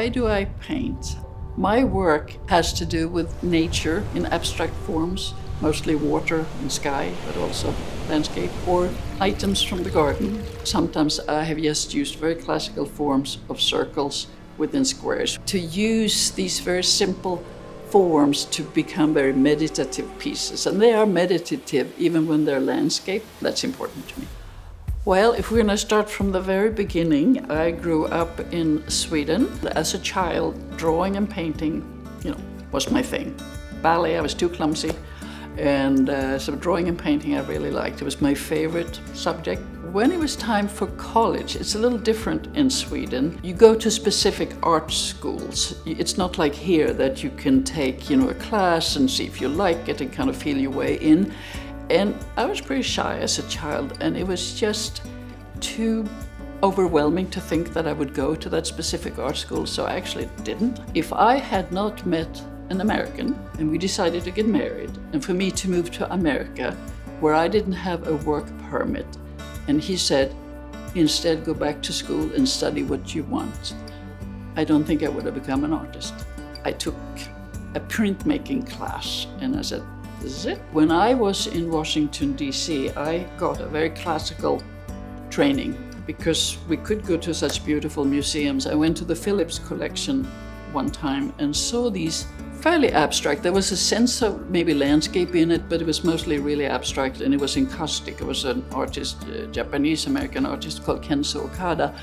Why do I paint? My work has to do with nature in abstract forms, mostly water and sky, but also landscape, or items from the garden. Sometimes I have just used very classical forms of circles within squares. To use these very simple forms to become very meditative pieces. And they are meditative even when they're landscape. That's important to me. Well, if we're going to start from the very beginning, I grew up in Sweden. As a child, drawing and painting, was my thing. Ballet, I was too clumsy. And so drawing and painting I really liked. It was my favorite subject. When it was time for college, it's a little different in Sweden. You go to specific art schools. It's not like here that you can take, a class and see if you like it and kind of feel your way in. And I was pretty shy as a child, and it was just too overwhelming to think that I would go to that specific art school, so I actually didn't. If I had not met an American and we decided to get married, and for me to move to America where I didn't have a work permit, and he said, instead go back to school and study what you want, I don't think I would have become an artist. I took a printmaking class and I said, this is it. When I was in Washington, D.C., I got a very classical training because we could go to such beautiful museums. I went to the Phillips collection one time and saw these fairly abstract. There was a sense of maybe landscape in it, but it was mostly really abstract, and it was encaustic. It was an artist, a Japanese-American artist called Kenzo Okada,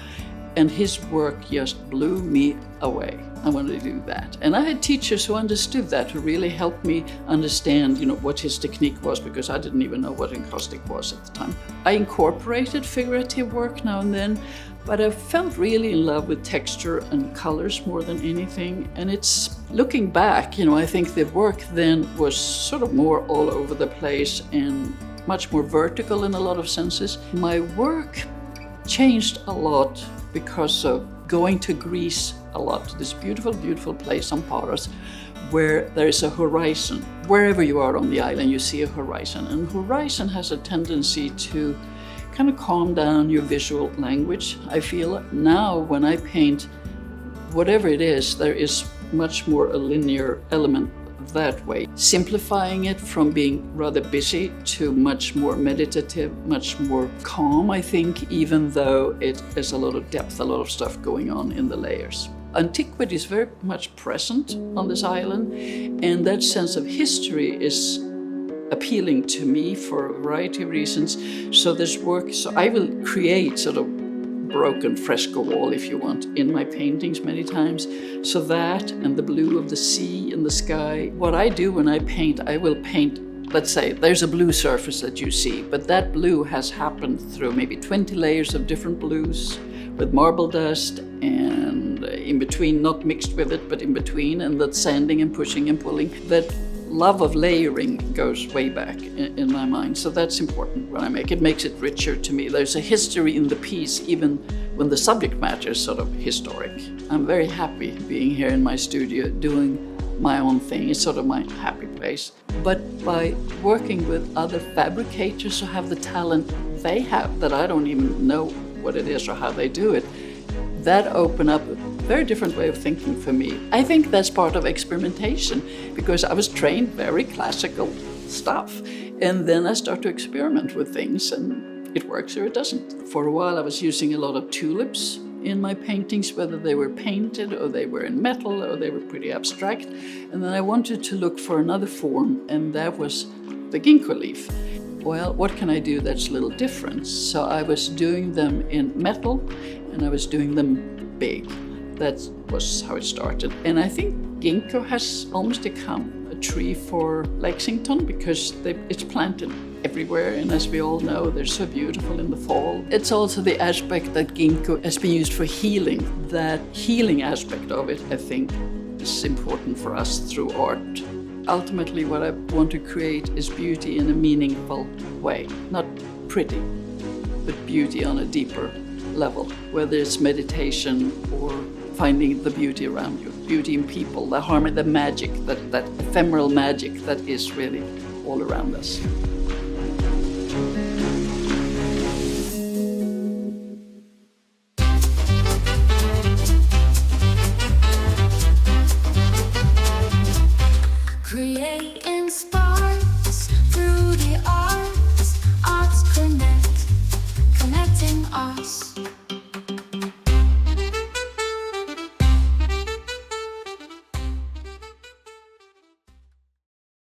and his work just blew me away. I wanted to do that. And I had teachers who understood that, who really helped me understand, what his technique was, because I didn't even know what encaustic was at the time. I incorporated figurative work now and then, but I felt really in love with texture and colors more than anything. And it's, looking back, I think the work then was sort of more all over the place and much more vertical in a lot of senses. My work changed a lot because of going to Greece a lot, this beautiful, beautiful place on Paros, where there is a horizon. Wherever you are on the island, you see a horizon. And horizon has a tendency to kind of calm down your visual language. I feel now when I paint, whatever it is, there is much more a linear element that way. Simplifying it from being rather busy to much more meditative, much more calm, I think, even though it is a lot of depth, a lot of stuff going on in the layers. Antiquity is very much present on this island, and that sense of history is appealing to me for a variety of reasons. So I will create sort of broken fresco wall, if you want, in my paintings many times. So that and the blue of the sea and the sky. What I do when I paint, I will paint, let's say there's a blue surface that you see, but that blue has happened through maybe 20 layers of different blues with marble dust and in between, not mixed with it, but in between, and that sanding and pushing and pulling. That love of layering goes way back in my mind, so that's important when I make it. Makes it richer to me. There's a history in the piece, even when the subject matter is sort of historic. I'm very happy being here in my studio doing my own thing. It's sort of my happy place. But by working with other fabricators who have the talent they have that I don't even know what it is or how they do it, that opened up a very different way of thinking for me. I think that's part of experimentation, because I was trained very classical stuff, and then I start to experiment with things, and it works or it doesn't. For a while I was using a lot of tulips in my paintings, whether they were painted or they were in metal or they were pretty abstract. And then I wanted to look for another form, and that was the ginkgo leaf. Well, what can I do that's a little different? So I was doing them in metal, and I was doing them big. That was how it started. And I think ginkgo has almost become a tree for Lexington, because it's planted everywhere, and as we all know, they're so beautiful in the fall. It's also the aspect that ginkgo has been used for healing. That healing aspect of it, I think, is important for us through art. Ultimately, what I want to create is beauty in a meaningful way. Not pretty, but beauty on a deeper level, whether it's meditation or finding the beauty around you, beauty in people, the harmony, the magic, that ephemeral magic that is really all around us. Creating sparks through the arts, ArtsConnect, connecting us.